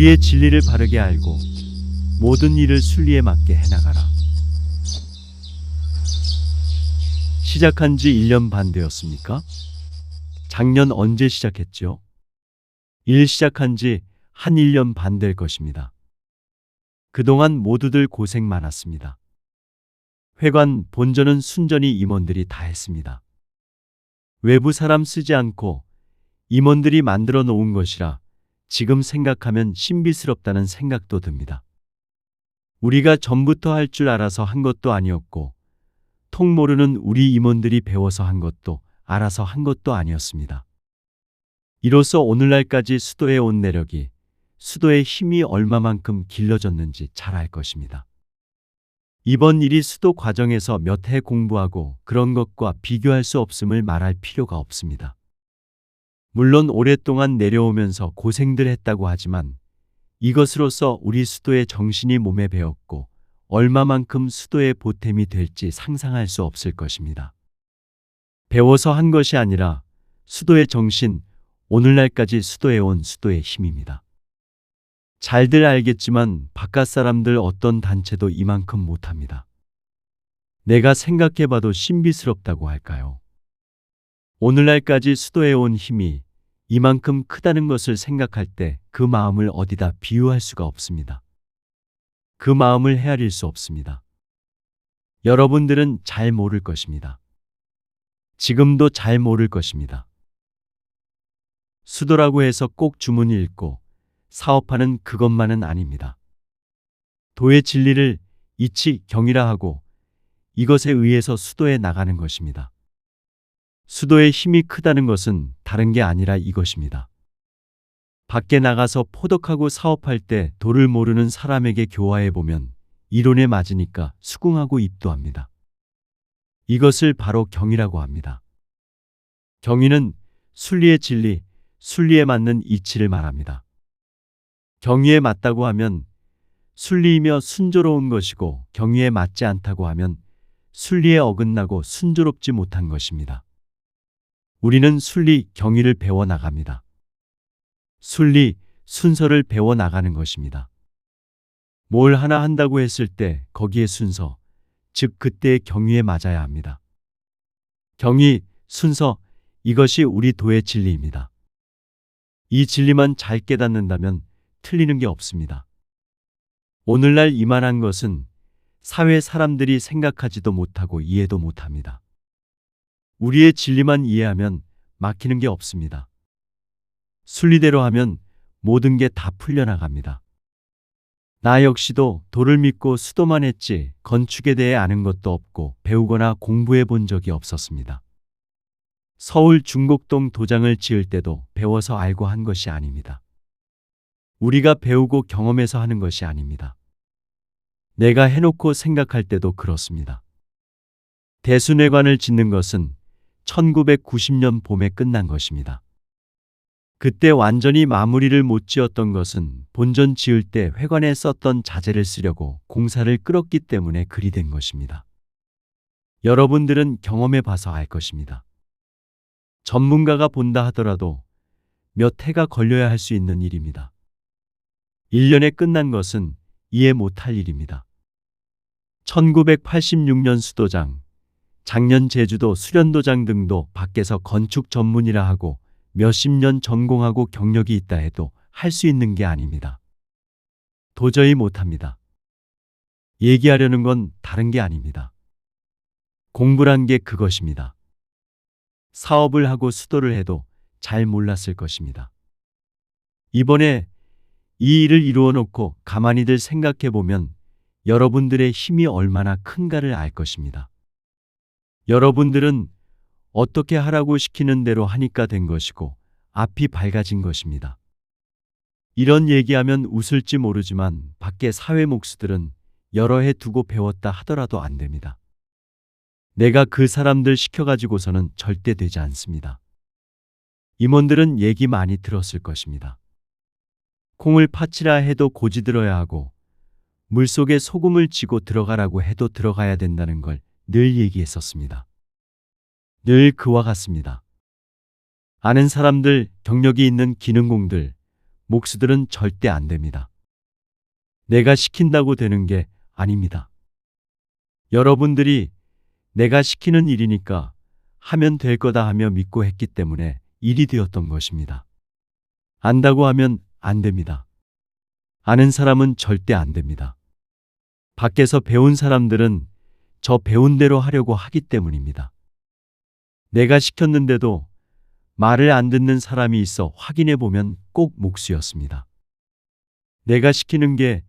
우리의 진리를 바르게 알고 모든 일을 순리에 맞게 해나가라. 시작한 지 1년 반 되었습니까? 작년 언제 시작했죠? 일 시작한 지 한 1년 반 될 것입니다. 그동안 모두들 고생 많았습니다. 회관, 본전은 순전히 임원들이 다 했습니다. 외부 사람 쓰지 않고 임원들이 만들어 놓은 것이라 지금 생각하면 신비스럽다는 생각도 듭니다. 우리가 전부터 할 줄 알아서 한 것도 아니었고 통 모르는 우리 임원들이 배워서 한 것도 알아서 한 것도 아니었습니다. 이로써 오늘날까지 수도에 온 내력이, 수도의 힘이 얼마만큼 길러졌는지 잘 알 것입니다. 이번 일이 수도 과정에서 몇 해 공부하고 그런 것과 비교할 수 없음을 말할 필요가 없습니다. 물론 오랫동안 내려오면서 고생들 했다고 하지만 이것으로서 우리 수도의 정신이 몸에 배었고 얼마만큼 수도의 보탬이 될지 상상할 수 없을 것입니다. 배워서 한 것이 아니라 수도의 정신, 오늘날까지 수도에 온 수도의 힘입니다. 잘들 알겠지만 바깥 사람들 어떤 단체도 이만큼 못합니다. 내가 생각해봐도 신비스럽다고 할까요? 오늘날까지 수도에 온 힘이 이만큼 크다는 것을 생각할 때 그 마음을 어디다 비유할 수가 없습니다. 그 마음을 헤아릴 수 없습니다. 여러분들은 잘 모를 것입니다. 지금도 잘 모를 것입니다. 수도라고 해서 꼭 주문 읽고 사업하는 그것만은 아닙니다. 도의 진리를 이치, 경이라 하고 이것에 의해서 수도에 나가는 것입니다. 수도의 힘이 크다는 것은 다른 게 아니라 이것입니다. 밖에 나가서 포덕하고 사업할 때 도를 모르는 사람에게 교화해 보면 이론에 맞으니까 수긍하고 입도합니다. 이것을 바로 경이라고 합니다. 경이는 순리의 진리, 순리에 맞는 이치를 말합니다. 경의에 맞다고 하면 순리이며 순조로운 것이고 경의에 맞지 않다고 하면 순리에 어긋나고 순조롭지 못한 것입니다. 우리는 순리, 경의를 배워나갑니다. 순리, 순서를 배워나가는 것입니다. 뭘 하나 한다고 했을 때 거기에 순서, 즉 그때의 경의에 맞아야 합니다. 경의, 순서, 이것이 우리 도의 진리입니다. 이 진리만 잘 깨닫는다면 틀리는 게 없습니다. 오늘날 이만한 것은 사회 사람들이 생각하지도 못하고 이해도 못합니다. 우리의 진리만 이해하면 막히는 게 없습니다. 순리대로 하면 모든 게 다 풀려나갑니다. 나 역시도 도를 믿고 수도만 했지 건축에 대해 아는 것도 없고 배우거나 공부해 본 적이 없었습니다. 서울 중곡동 도장을 지을 때도 배워서 알고 한 것이 아닙니다. 우리가 배우고 경험해서 하는 것이 아닙니다. 내가 해놓고 생각할 때도 그렇습니다. 대순회관을 짓는 것은 1990년 봄에 끝난 것입니다. 그때 완전히 마무리를 못 지었던 것은 본전 지을 때 회관에 썼던 자재를 쓰려고 공사를 끌었기 때문에 그리 된 것입니다. 여러분들은 경험해 봐서 알 것입니다. 전문가가 본다 하더라도 몇 해가 걸려야 할 수 있는 일입니다. 1년에 끝난 것은 이해 못할 일입니다. 1986년 수도장, 작년 제주도 수련도장 등도 밖에서 건축 전문이라 하고 몇십 년 전공하고 경력이 있다 해도 할 수 있는 게 아닙니다. 도저히 못합니다. 얘기하려는 건 다른 게 아닙니다. 공부란 게 그것입니다. 사업을 하고 수도를 해도 잘 몰랐을 것입니다. 이번에 이 일을 이루어 놓고 가만히들 생각해 보면 여러분들의 힘이 얼마나 큰가를 알 것입니다. 여러분들은 어떻게 하라고 시키는 대로 하니까 된 것이고 앞이 밝아진 것입니다. 이런 얘기하면 웃을지 모르지만 밖에 사회 목수들은 여러 해 두고 배웠다 하더라도 안 됩니다. 내가 그 사람들 시켜가지고서는 절대 되지 않습니다. 임원들은 얘기 많이 들었을 것입니다. 콩을 파치라 해도 고지 들어야 하고 물속에 소금을 쥐고 들어가라고 해도 들어가야 된다는 걸 늘 얘기했었습니다. 늘 그와 같습니다. 아는 사람들, 경력이 있는 기능공들, 목수들은 절대 안 됩니다. 내가 시킨다고 되는 게 아닙니다. 여러분들이 내가 시키는 일이니까 하면 될 거다 하며 믿고 했기 때문에 일이 되었던 것입니다. 안다고 하면 안 됩니다. 아는 사람은 절대 안 됩니다. 밖에서 배운 사람들은 저 배운 대로 하려고 하기 때문입니다. 내가 시켰는데도 말을 안 듣는 사람이 있어 확인해 보면 꼭 목수였습니다. 내가 시키는 게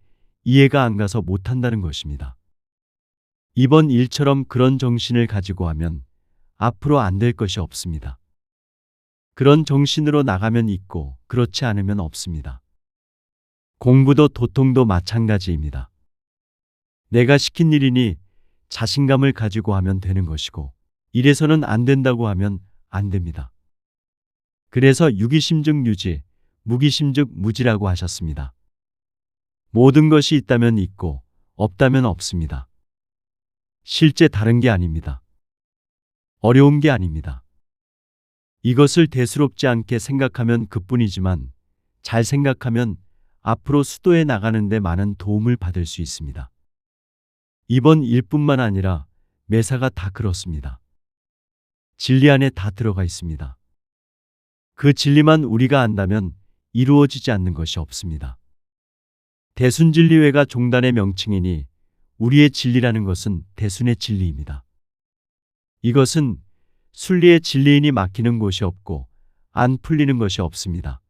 이해가 안 가서 못한다는 것입니다. 이번 일처럼 그런 정신을 가지고 하면 앞으로 안 될 것이 없습니다. 그런 정신으로 나가면 있고 그렇지 않으면 없습니다. 공부도 도통도 마찬가지입니다. 내가 시킨 일이니 자신감을 가지고 하면 되는 것이고 이래서는 안 된다고 하면 안 됩니다. 그래서 유기심즉 유지, 무기심즉 무지라고 하셨습니다. 모든 것이 있다면 있고 없다면 없습니다. 실제 다른 게 아닙니다. 어려운 게 아닙니다. 이것을 대수롭지 않게 생각하면 그뿐이지만 잘 생각하면 앞으로 수도에 나가는데 많은 도움을 받을 수 있습니다. 이번 일뿐만 아니라 매사가 다 그렇습니다. 진리 안에 다 들어가 있습니다. 그 진리만 우리가 안다면 이루어지지 않는 것이 없습니다. 대순진리회가 종단의 명칭이니 우리의 진리라는 것은 대순의 진리입니다. 이것은 순리의 진리인이 막히는 곳이 없고 안 풀리는 것이 없습니다.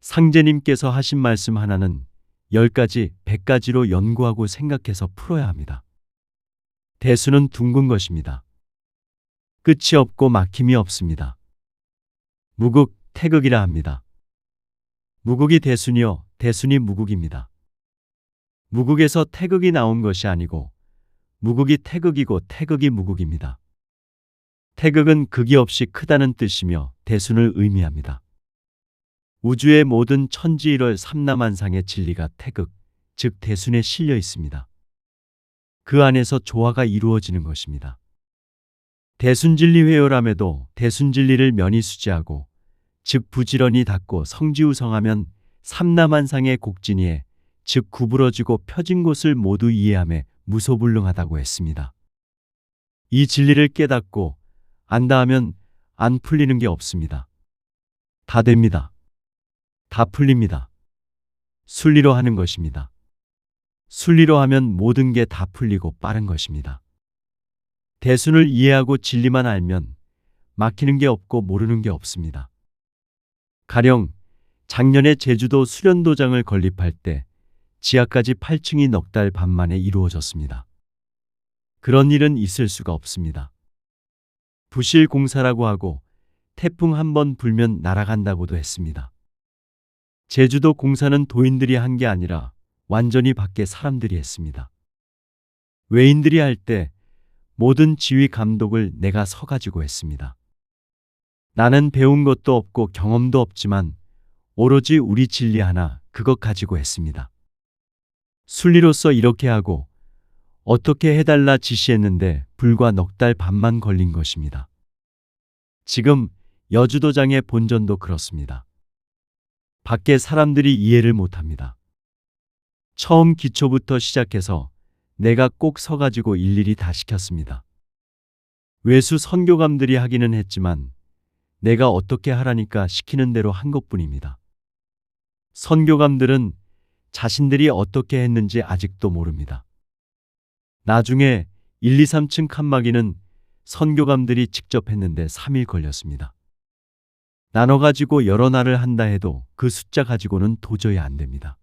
상제님께서 하신 말씀 하나는 10가지, 100가지로 연구하고 생각해서 풀어야 합니다. 대수는 둥근 것입니다. 끝이 없고 막힘이 없습니다. 무국, 태극이라 합니다. 무국이 대순이요, 대순이 무국입니다. 무국에서 태극이 나온 것이 아니고 무국이 태극이고 태극이 무국입니다. 태극은 극이 없이 크다는 뜻이며 대순을 의미합니다. 우주의 모든 천지일월 삼라만상의 진리가 태극, 즉 대순에 실려 있습니다. 그 안에서 조화가 이루어지는 것입니다. 대순진리회요람에도 대순진리를 면히 수지하고 즉 부지런히 닦고 성지우성하면 삼라만상의 곡진이에 즉 구부러지고 펴진 곳을 모두 이해함에 무소불능하다고 했습니다. 이 진리를 깨닫고 안다 하면 안 풀리는 게 없습니다. 다 됩니다. 다 풀립니다. 순리로 하는 것입니다. 순리로 하면 모든 게 다 풀리고 빠른 것입니다. 대순을 이해하고 진리만 알면 막히는 게 없고 모르는 게 없습니다. 가령 작년에 제주도 수련도장을 건립할 때 지하까지 8층이 넉 달 반 만에 이루어졌습니다. 그런 일은 있을 수가 없습니다. 부실 공사라고 하고 태풍 한 번 불면 날아간다고도 했습니다. 제주도 공사는 도인들이 한 게 아니라 완전히 밖에 사람들이 했습니다. 외인들이 할 때 모든 지휘 감독을 내가 서가지고 했습니다. 나는 배운 것도 없고 경험도 없지만 오로지 우리 진리 하나 그것 가지고 했습니다. 순리로서 이렇게 하고 어떻게 해달라 지시했는데 불과 넉 달 반만 걸린 것입니다. 지금 여주도장의 본전도 그렇습니다. 밖에 사람들이 이해를 못합니다. 처음 기초부터 시작해서 내가 꼭 서가지고 일일이 다 시켰습니다. 외수 선교감들이 하기는 했지만 내가 어떻게 하라니까 시키는 대로 한 것뿐입니다. 선교감들은 자신들이 어떻게 했는지 아직도 모릅니다. 나중에 1, 2, 3층 칸막이는 선교감들이 직접 했는데 3일 걸렸습니다. 나눠가지고 여러 날을 한다 해도 그 숫자 가지고는 도저히 안 됩니다.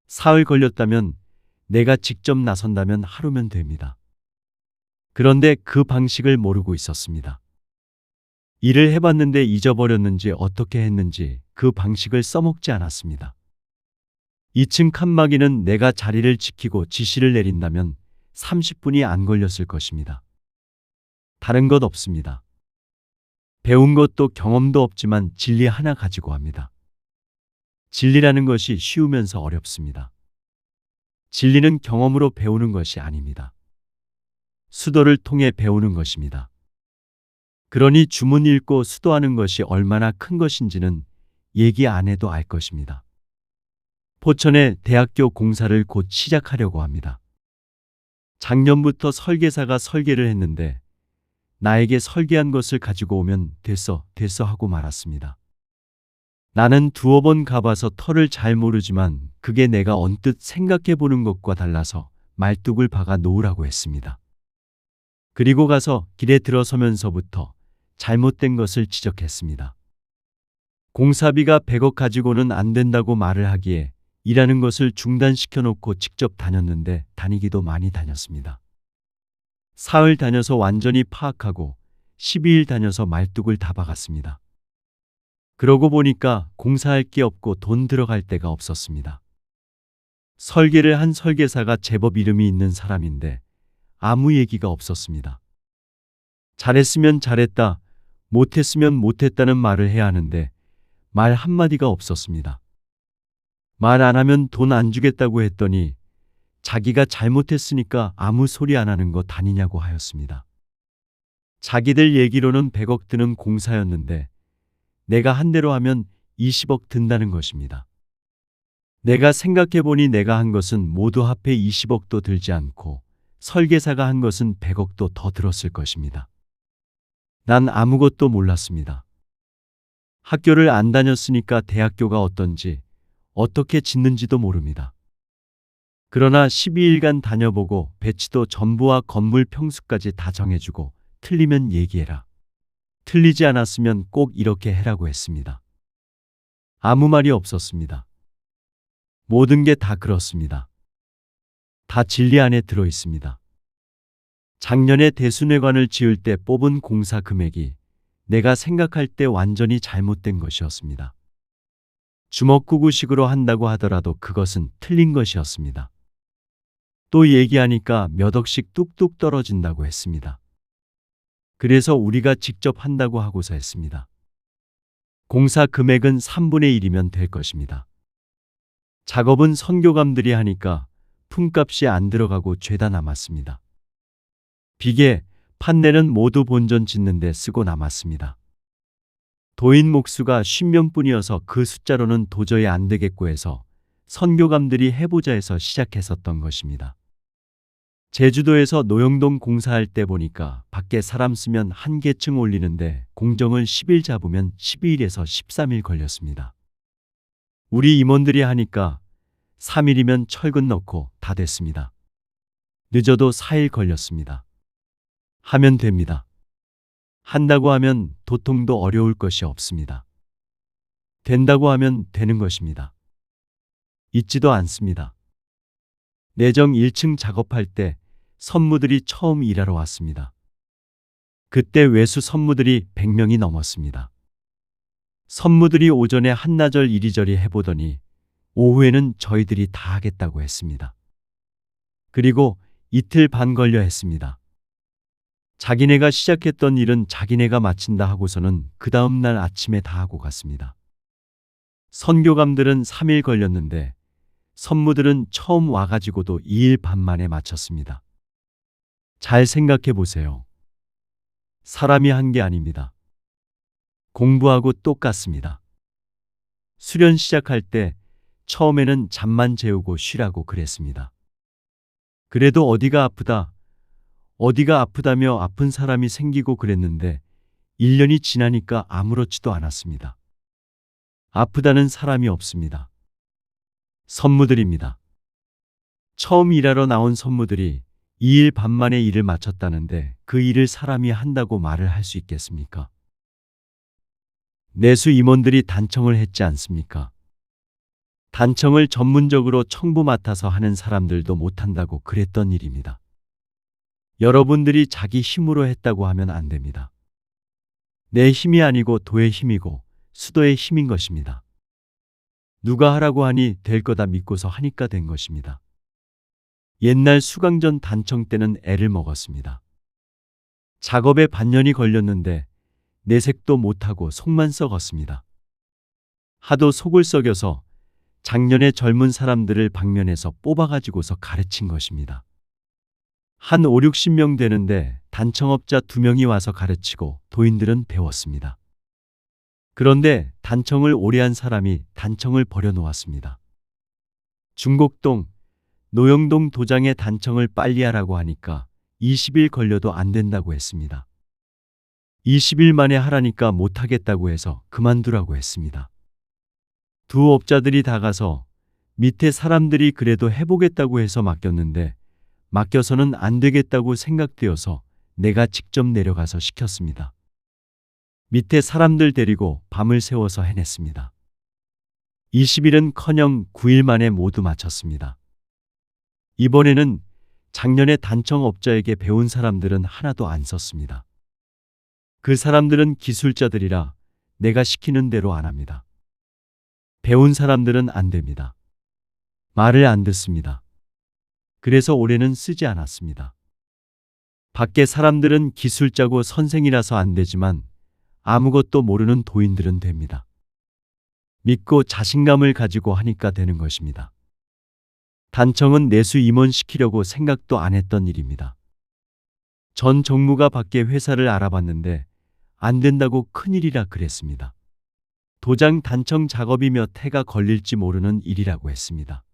사흘 걸렸다면 내가 직접 나선다면 하루면 됩니다. 그런데 그 방식을 모르고 있었습니다. 일을 해봤는데 잊어버렸는지 어떻게 했는지 그 방식을 써먹지 않았습니다. 2층 칸막이는 내가 자리를 지키고 지시를 내린다면 30분이 안 걸렸을 것입니다. 다른 것 없습니다. 배운 것도 경험도 없지만 진리 하나 가지고 합니다. 진리라는 것이 쉬우면서 어렵습니다. 진리는 경험으로 배우는 것이 아닙니다. 수도를 통해 배우는 것입니다. 그러니 주문 읽고 수도하는 것이 얼마나 큰 것인지는 얘기 안 해도 알 것입니다. 포천에 대학교 공사를 곧 시작하려고 합니다. 작년부터 설계사가 설계를 했는데 나에게 설계한 것을 가지고 오면 됐어 하고 말았습니다. 나는 두어 번 가봐서 터를 잘 모르지만 그게 내가 언뜻 생각해 보는 것과 달라서 말뚝을 박아 놓으라고 했습니다. 그리고 가서 길에 들어서면서부터 잘못된 것을 지적했습니다. 공사비가 100억 가지고는 안 된다고 말을 하기에 일하는 것을 중단시켜 놓고 직접 다녔는데 다니기도 많이 다녔습니다. 사흘 다녀서 완전히 파악하고 12일 다녀서 말뚝을 다 박았습니다. 그러고 보니까 공사할 게 없고 돈 들어갈 데가 없었습니다. 설계를 한 설계사가 제법 이름이 있는 사람인데 아무 얘기가 없었습니다. 잘했으면 잘했다, 못했으면 못했다는 말을 해야 하는데 말 한마디가 없었습니다. 말 안 하면 돈 안 주겠다고 했더니 자기가 잘못했으니까 아무 소리 안 하는 것 아니냐고 하였습니다. 자기들 얘기로는 100억 드는 공사였는데 내가 한 대로 하면 20억 든다는 것입니다. 내가 생각해보니 내가 한 것은 모두 합해 20억도 들지 않고 설계사가 한 것은 100억도 더 들었을 것입니다. 난 아무것도 몰랐습니다. 학교를 안 다녔으니까 대학교가 어떤지 어떻게 짓는지도 모릅니다. 그러나 12일간 다녀보고 배치도 전부와 건물 평수까지 다 정해주고 틀리면 얘기해라. 틀리지 않았으면 꼭 이렇게 해라고 했습니다. 아무 말이 없었습니다. 모든 게 다 그렇습니다. 다 진리 안에 들어 있습니다. 작년에 대순회관을 지을 때 뽑은 공사 금액이 내가 생각할 때 완전히 잘못된 것이었습니다. 주먹구구식으로 한다고 하더라도 그것은 틀린 것이었습니다. 또 얘기하니까 몇 억씩 뚝뚝 떨어진다고 했습니다. 그래서 우리가 직접 한다고 하고서 했습니다. 공사 금액은 3분의 1이면 될 것입니다. 작업은 선교감들이 하니까 품값이 안 들어가고 죄다 남았습니다. 비계, 판넬은 모두 본전 짓는데 쓰고 남았습니다. 도인 목수가 50명뿐이어서 그 숫자로는 도저히 안 되겠고 해서 선교감들이 해보자 해서 시작했었던 것입니다. 제주도에서 노영동 공사할 때 보니까 밖에 사람 쓰면 한 개층 올리는데 공정을 10일 잡으면 12일에서 13일 걸렸습니다. 우리 임원들이 하니까 3일이면 철근 넣고 다 됐습니다. 늦어도 4일 걸렸습니다. 하면 됩니다. 한다고 하면 도통도 어려울 것이 없습니다. 된다고 하면 되는 것입니다. 잊지도 않습니다. 내정 1층 작업할 때 선무들이 처음 일하러 왔습니다. 그때 외수 선무들이 100명이 넘었습니다. 선무들이 오전에 한나절 이리저리 해보더니 오후에는 저희들이 다 하겠다고 했습니다. 그리고 이틀 반 걸려 했습니다. 자기네가 시작했던 일은 자기네가 마친다 하고서는 그 다음 날 아침에 다 하고 갔습니다. 선교감들은 3일 걸렸는데 선무들은 처음 와가지고도 2일 반 만에 마쳤습니다. 잘 생각해 보세요. 사람이 한 게 아닙니다. 공부하고 똑같습니다. 수련 시작할 때 처음에는 잠만 재우고 쉬라고 그랬습니다. 그래도 어디가 아프다며 아픈 사람이 생기고 그랬는데 1년이 지나니까 아무렇지도 않았습니다. 아프다는 사람이 없습니다. 선무들입니다. 처음 일하러 나온 선무들이 2일 반 만에 일을 마쳤다는데 그 일을 사람이 한다고 말을 할 수 있겠습니까? 내수 임원들이 단청을 했지 않습니까? 단청을 전문적으로 청부 맡아서 하는 사람들도 못한다고 그랬던 일입니다. 여러분들이 자기 힘으로 했다고 하면 안 됩니다. 내 힘이 아니고 도의 힘이고 수도의 힘인 것입니다. 누가 하라고 하니 될 거다 믿고서 하니까 된 것입니다. 옛날 수강전 단청 때는 애를 먹었습니다. 작업에 반년이 걸렸는데 내색도 못하고 속만 썩었습니다. 하도 속을 썩여서 작년에 젊은 사람들을 방면에서 뽑아가지고서 가르친 것입니다. 한 5, 60명 되는데 단청업자 2명이 와서 가르치고 도인들은 배웠습니다. 그런데 단청을 오래 한 사람이 단청을 버려놓았습니다. 중곡동, 노영동 도장의 단청을 빨리 하라고 하니까 20일 걸려도 안 된다고 했습니다. 20일 만에 하라니까 못하겠다고 해서 그만두라고 했습니다. 두 업자들이 다 가서 밑에 사람들이 그래도 해보겠다고 해서 맡겼는데 맡겨서는 안 되겠다고 생각되어서 내가 직접 내려가서 시켰습니다. 밑에 사람들 데리고 밤을 새워서 해냈습니다. 20일은커녕 9일 만에 모두 마쳤습니다. 이번에는 작년에 단청업자에게 배운 사람들은 하나도 안 썼습니다. 그 사람들은 기술자들이라 내가 시키는 대로 안 합니다. 배운 사람들은 안 됩니다. 말을 안 듣습니다. 그래서 올해는 쓰지 않았습니다. 밖에 사람들은 기술자고 선생이라서 안 되지만 아무것도 모르는 도인들은 됩니다. 믿고 자신감을 가지고 하니까 되는 것입니다. 단청은 내수 임원시키려고 생각도 안 했던 일입니다. 전 정무가 밖에 회사를 알아봤는데 안 된다고 큰일이라 그랬습니다. 도장 단청 작업이 몇 해가 걸릴지 모르는 일이라고 했습니다.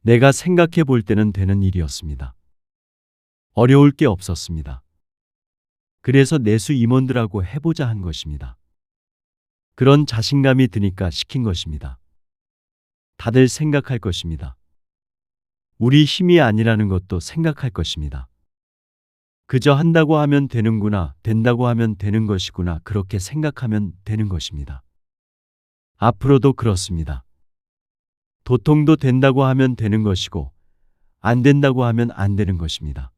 내가 생각해 볼 때는 되는 일이었습니다. 어려울 게 없었습니다. 그래서 내수 임원들하고 해보자 한 것입니다. 그런 자신감이 드니까 시킨 것입니다. 다들 생각할 것입니다. 우리 힘이 아니라는 것도 생각할 것입니다. 그저 한다고 하면 되는구나, 된다고 하면 되는 것이구나, 그렇게 생각하면 되는 것입니다. 앞으로도 그렇습니다. 도통도 된다고 하면 되는 것이고, 안 된다고 하면 안 되는 것입니다.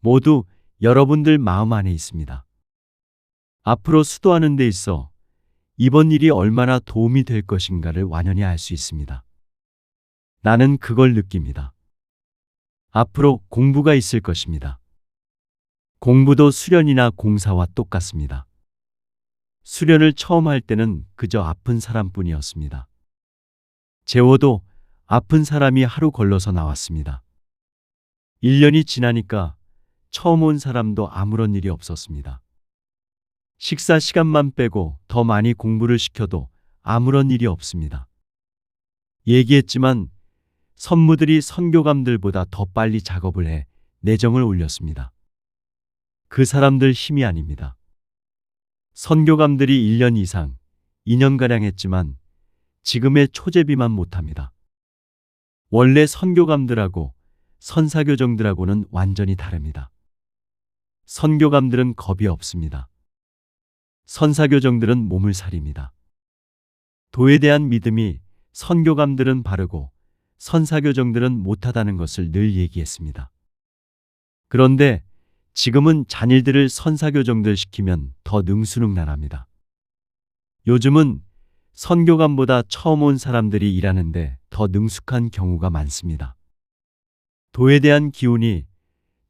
모두 여러분들 마음 안에 있습니다. 앞으로 수도하는 데 있어 이번 일이 얼마나 도움이 될 것인가를 완연히 알 수 있습니다. 나는 그걸 느낍니다. 앞으로 공부가 있을 것입니다. 공부도 수련이나 공사와 똑같습니다. 수련을 처음 할 때는 그저 아픈 사람뿐이었습니다. 재워도 아픈 사람이 하루 걸러서 나왔습니다. 1년이 지나니까 처음 온 사람도 아무런 일이 없었습니다. 식사 시간만 빼고 더 많이 공부를 시켜도 아무런 일이 없습니다. 얘기했지만 선무들이 선교감들보다 더 빨리 작업을 해 내정을 올렸습니다. 그 사람들 힘이 아닙니다. 선교감들이 1년 이상, 2년가량 했지만 지금의 초제비만 못합니다. 원래 선교감들하고 선사교정들하고는 완전히 다릅니다. 선교감들은 겁이 없습니다. 선사교정들은 몸을 사립니다. 도에 대한 믿음이 선교감들은 바르고 선사교정들은 못하다는 것을 늘 얘기했습니다. 그런데 지금은 잔일들을 선사교정들 시키면 더 능수능란합니다. 요즘은 선교감보다 처음 온 사람들이 일하는데 더 능숙한 경우가 많습니다. 도에 대한 기운이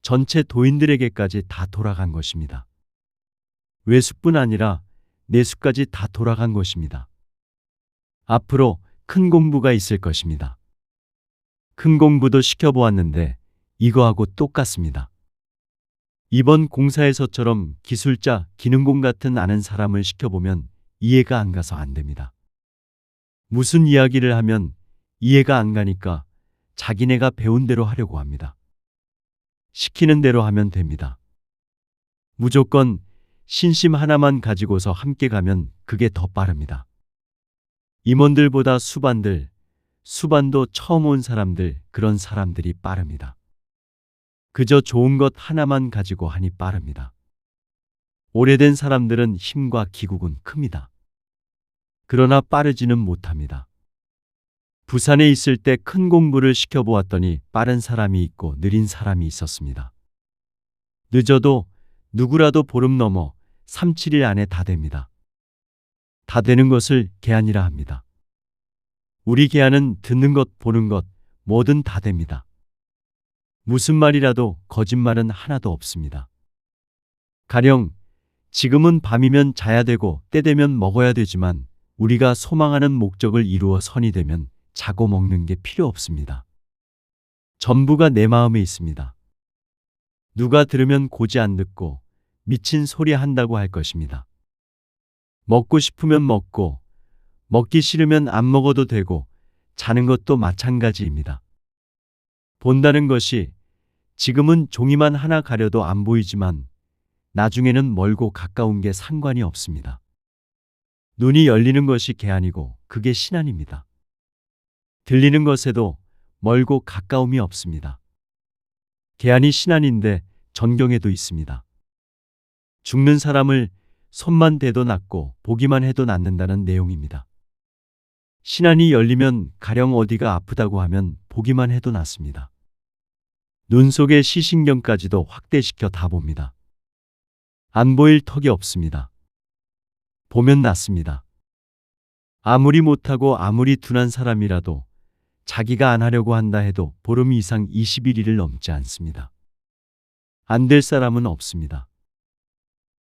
전체 도인들에게까지 다 돌아간 것입니다. 외수뿐 아니라 내수까지 다 돌아간 것입니다. 앞으로 큰 공부가 있을 것입니다. 큰 공부도 시켜보았는데 이거하고 똑같습니다. 이번 공사에서처럼 기술자, 기능공 같은 아는 사람을 시켜보면 이해가 안 가서 안 됩니다. 무슨 이야기를 하면 이해가 안 가니까 자기네가 배운 대로 하려고 합니다. 시키는 대로 하면 됩니다. 무조건 신심 하나만 가지고서 함께 가면 그게 더 빠릅니다. 임원들보다 수반들, 수반도 처음 온 사람들, 그런 사람들이 빠릅니다. 그저 좋은 것 하나만 가지고 하니 빠릅니다. 오래된 사람들은 힘과 기국은 큽니다. 그러나 빠르지는 못합니다. 부산에 있을 때 큰 공부를 시켜보았더니 빠른 사람이 있고 느린 사람이 있었습니다. 늦어도 누구라도 보름 넘어 3, 7일 안에 다 됩니다. 다 되는 것을 계안이라 합니다. 우리 계안은 듣는 것, 보는 것, 뭐든 다 됩니다. 무슨 말이라도 거짓말은 하나도 없습니다. 가령 지금은 밤이면 자야 되고 때 되면 먹어야 되지만 우리가 소망하는 목적을 이루어 선이 되면 자고 먹는 게 필요 없습니다. 전부가 내 마음에 있습니다. 누가 들으면 고지 안 듣고 미친 소리 한다고 할 것입니다. 먹고 싶으면 먹고, 먹기 싫으면 안 먹어도 되고, 자는 것도 마찬가지입니다. 본다는 것이 지금은 종이만 하나 가려도 안 보이지만 나중에는 멀고 가까운 게 상관이 없습니다. 눈이 열리는 것이 개안이고 그게 신안입니다. 들리는 것에도 멀고 가까움이 없습니다. 개안이 신안인데 전경에도 있습니다. 죽는 사람을 손만 대도 낫고 보기만 해도 낫는다는 내용입니다. 신안이 열리면 가령 어디가 아프다고 하면 보기만 해도 낫습니다. 눈 속의 시신경까지도 확대시켜 다 봅니다. 안 보일 턱이 없습니다. 보면 낫습니다. 아무리 못하고 아무리 둔한 사람이라도 자기가 안 하려고 한다 해도 보름 이상 21일을 넘지 않습니다. 안 될 사람은 없습니다.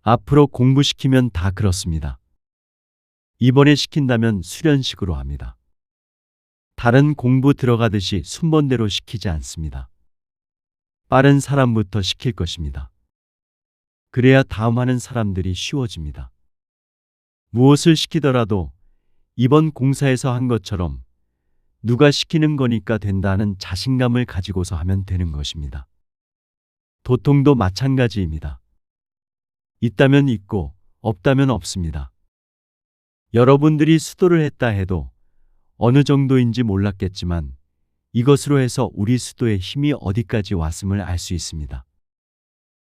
앞으로 공부시키면 다 그렇습니다. 이번에 시킨다면 수련식으로 합니다. 다른 공부 들어가듯이 순번대로 시키지 않습니다. 빠른 사람부터 시킬 것입니다. 그래야 다음 하는 사람들이 쉬워집니다. 무엇을 시키더라도 이번 공사에서 한 것처럼 누가 시키는 거니까 된다는 자신감을 가지고서 하면 되는 것입니다. 도통도 마찬가지입니다. 있다면 있고 없다면 없습니다. 여러분들이 수도를 했다 해도 어느 정도인지 몰랐겠지만 이것으로 해서 우리 수도의 힘이 어디까지 왔음을 알 수 있습니다.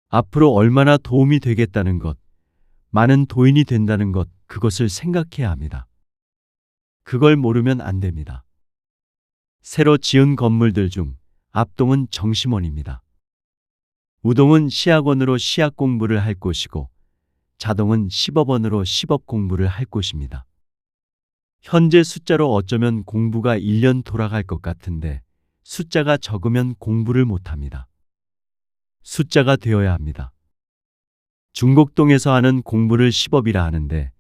앞으로 얼마나 도움이 되겠다는 것, 많은 도인이 된다는 것, 그것을 생각해야 합니다. 그걸 모르면 안 됩니다. 새로 지은 건물들 중 앞동은 정심원입니다. 우동은 시학원으로 시학 공부를 할 곳이고 자동은 시법원으로 시법 공부를 할 곳입니다. 현재 숫자로 어쩌면 공부가 1년 돌아갈 것 같은데 숫자가 적으면 공부를 못합니다. 숫자가 되어야 합니다. 중곡동에서 하는 공부를 시법이라 하는데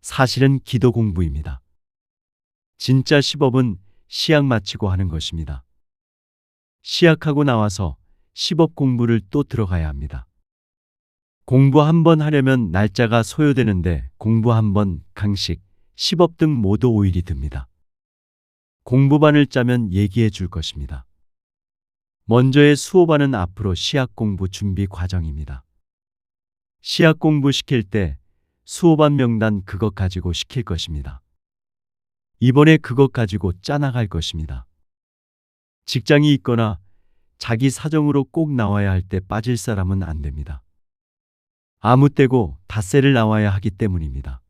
사실은 기도 공부입니다. 진짜 시법은 시학 마치고 하는 것입니다. 시학하고 나와서 시법 공부를 또 들어가야 합니다. 공부 한 번 하려면 날짜가 소요되는데 공부 한 번, 강식, 시법 등 모두 5일이 듭니다. 공부반을 짜면 얘기해 줄 것입니다. 먼저의 수호반은 앞으로 시학 공부 준비 과정입니다. 시학 공부 시킬 때 수호반 명단 그것 가지고 시킬 것입니다. 이번에 그것 가지고 짜나갈 것입니다. 직장이 있거나 자기 사정으로 꼭 나와야 할 때 빠질 사람은 안 됩니다. 아무 때고 닷새를 나와야 하기 때문입니다.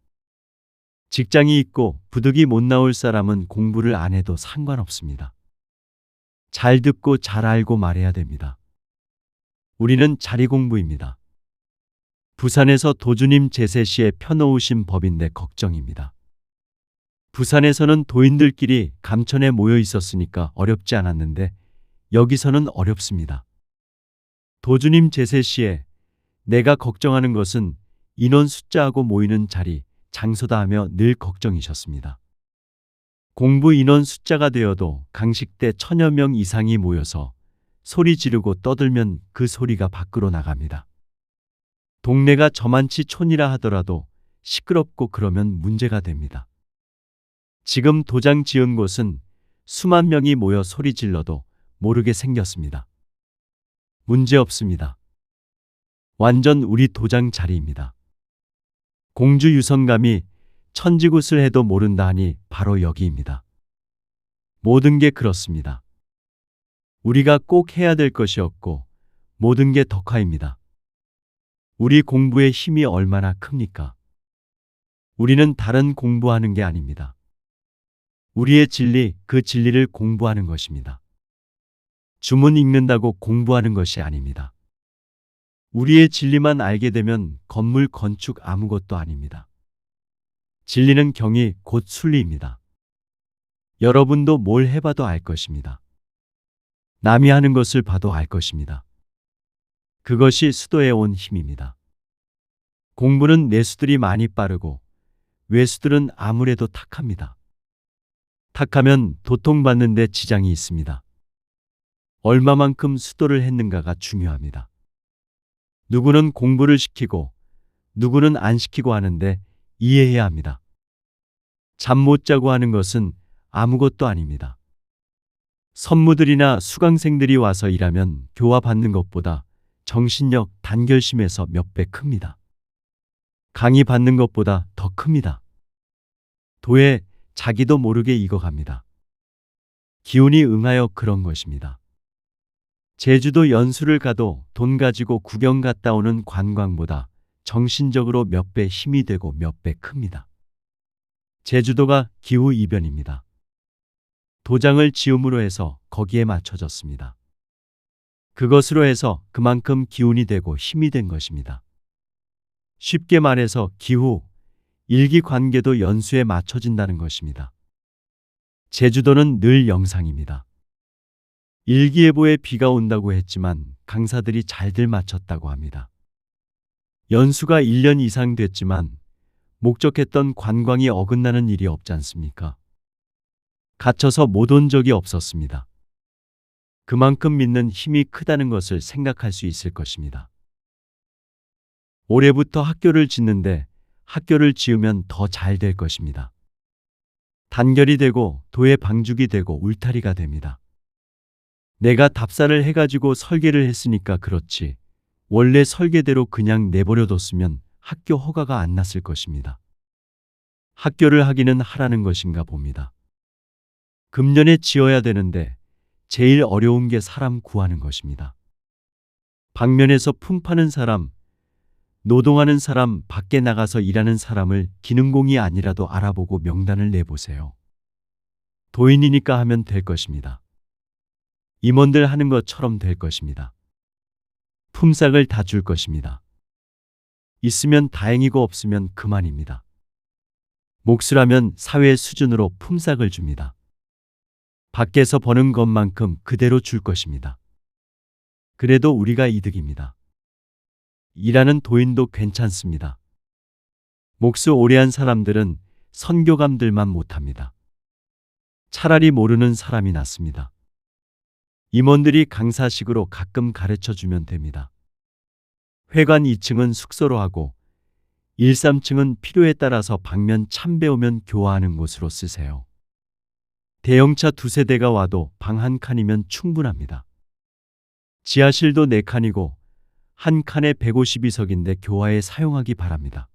직장이 있고 부득이 못 나올 사람은 공부를 안 해도 상관없습니다. 잘 듣고 잘 알고 말해야 됩니다. 우리는 자리 공부입니다. 부산에서 도주님 제세 시에 펴놓으신 법인데 걱정입니다. 부산에서는 도인들끼리 감천에 모여 있었으니까 어렵지 않았는데 여기서는 어렵습니다. 도주님 제세 시에 내가 걱정하는 것은 인원 숫자하고 모이는 자리, 장소다 하며 늘 걱정이셨습니다. 공부 인원 숫자가 되어도 강식 때 1000여 명 이상이 모여서 소리 지르고 떠들면 그 소리가 밖으로 나갑니다. 동네가 저만치 촌이라 하더라도 시끄럽고 그러면 문제가 됩니다. 지금 도장 지은 곳은 수만 명이 모여 소리 질러도 모르게 생겼습니다. 문제 없습니다. 완전 우리 도장 자리입니다. 공주 유성감이 천지굿을 해도 모른다 하니 바로 여기입니다. 모든 게 그렇습니다. 우리가 꼭 해야 될 것이 없고 모든 게 덕화입니다. 우리 공부의 힘이 얼마나 큽니까? 우리는 다른 공부하는 게 아닙니다. 우리의 진리, 그 진리를 공부하는 것입니다. 주문 읽는다고 공부하는 것이 아닙니다. 우리의 진리만 알게 되면 건물 건축 아무것도 아닙니다. 진리는 경이 곧 순리입니다. 여러분도 뭘 해봐도 알 것입니다. 남이 하는 것을 봐도 알 것입니다. 그것이 수도에 온 힘입니다. 공부는 내수들이 많이 빠르고 외수들은 아무래도 탁합니다. 탁하면 도통받는 데 지장이 있습니다. 얼마만큼 수도를 했는가가 중요합니다. 누구는 공부를 시키고 누구는 안 시키고 하는데 이해해야 합니다. 잠 못 자고 하는 것은 아무것도 아닙니다. 선무들이나 수강생들이 와서 일하면 교화받는 것보다 정신력, 단결심에서 몇 배 큽니다. 강의 받는 것보다 더 큽니다. 도에 자기도 모르게 익어갑니다. 기운이 응하여 그런 것입니다. 제주도 연수를 가도 돈 가지고 구경 갔다 오는 관광보다 정신적으로 몇 배 힘이 되고 몇 배 큽니다. 제주도가 기후 이변입니다. 도장을 지음으로 해서 거기에 맞춰졌습니다. 그것으로 해서 그만큼 기운이 되고 힘이 된 것입니다. 쉽게 말해서 기후, 일기관계도 연수에 맞춰진다는 것입니다. 제주도는 늘 영상입니다. 일기예보에 비가 온다고 했지만 강사들이 잘들 맞췄다고 합니다. 연수가 1년 이상 됐지만 목적했던 관광이 어긋나는 일이 없지 않습니까? 갇혀서 못 온 적이 없었습니다. 그만큼 믿는 힘이 크다는 것을 생각할 수 있을 것입니다. 올해부터 학교를 짓는데 학교를 지으면 더 잘 될 것입니다. 단결이 되고 도의 방죽이 되고 울타리가 됩니다. 내가 답사를 해가지고 설계를 했으니까 그렇지 원래 설계대로 그냥 내버려뒀으면 학교 허가가 안 났을 것입니다. 학교를 하기는 하라는 것인가 봅니다. 금년에 지어야 되는데 제일 어려운 게 사람 구하는 것입니다. 방면에서 품 파는 사람, 노동하는 사람, 밖에 나가서 일하는 사람을 기능공이 아니라도 알아보고 명단을 내보세요. 도인이니까 하면 될 것입니다. 임원들 하는 것처럼 될 것입니다. 품삯을 다 줄 것입니다. 있으면 다행이고 없으면 그만입니다. 몫이라면 사회 수준으로 품삯을 줍니다. 밖에서 버는 것만큼 그대로 줄 것입니다. 그래도 우리가 이득입니다. 일하는 도인도 괜찮습니다. 몫을 오래 한 사람들은 선교감들만 못합니다. 차라리 모르는 사람이 낫습니다. 임원들이 강사식으로 가끔 가르쳐주면 됩니다. 회관 2층은 숙소로 하고 1, 3층은 필요에 따라서 방면 참 배우면 교화하는 곳으로 쓰세요. 대형차 2세대가 와도 방 1칸이면 충분합니다. 지하실도 4칸이고 한 칸에 152석인데 교화에 사용하기 바랍니다.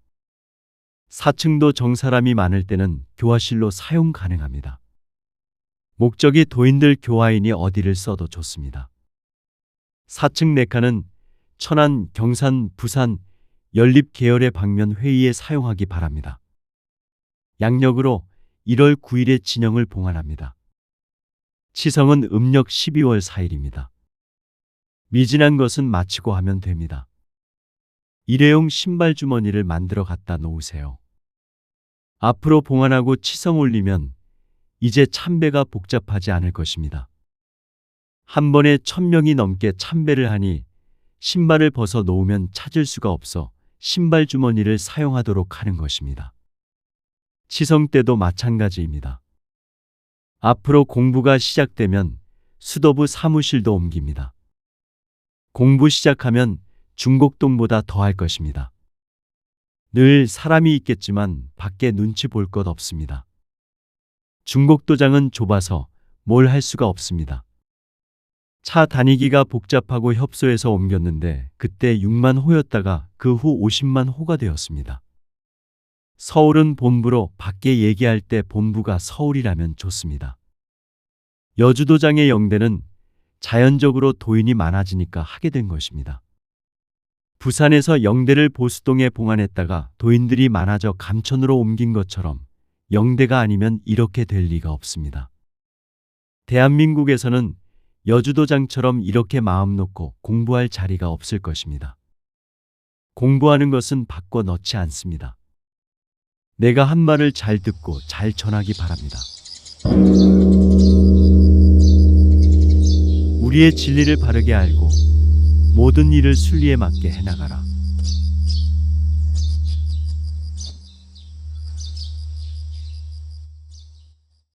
4층도 정사람이 많을 때는 교화실로 사용 가능합니다. 목적이 도인들 교화이니 어디를 써도 좋습니다. 4층 4칸은 천안, 경산, 부산, 연립 계열의 방면 회의에 사용하기 바랍니다. 양력으로 1월 9일에 진영을 봉안합니다. 치성은 음력 12월 4일입니다. 미진한 것은 마치고 하면 됩니다. 일회용 신발 주머니를 만들어 갖다 놓으세요. 앞으로 봉안하고 치성 올리면 이제 참배가 복잡하지 않을 것입니다. 한 번에 1000명이 넘게 참배를 하니 신발을 벗어 놓으면 찾을 수가 없어 신발 주머니를 사용하도록 하는 것입니다. 치성 때도 마찬가지입니다. 앞으로 공부가 시작되면 수도부 사무실도 옮깁니다. 공부 시작하면 중곡동보다 더 할 것입니다. 늘 사람이 있겠지만 밖에 눈치 볼 것 없습니다. 중곡도장은 좁아서 뭘 할 수가 없습니다. 차 다니기가 복잡하고 협소해서 옮겼는데 그때 6만 호였다가 그 후 50만 호가 되었습니다. 서울은 본부로 밖에 얘기할 때 본부가 서울이라면 좋습니다. 여주도장의 영대는 자연적으로 도인이 많아지니까 하게 된 것입니다. 부산에서 영대를 보수동에 봉안했다가 도인들이 많아져 감천으로 옮긴 것처럼 영대가 아니면 이렇게 될 리가 없습니다. 대한민국에서는 여주도장처럼 이렇게 마음 놓고 공부할 자리가 없을 것입니다. 공부하는 것은 바꿔 넣지 않습니다. 내가 한 말을 잘 듣고 잘 전하기 바랍니다. 우리의 진리를 바르게 알고 모든 일을 순리에 맞게 해나가라.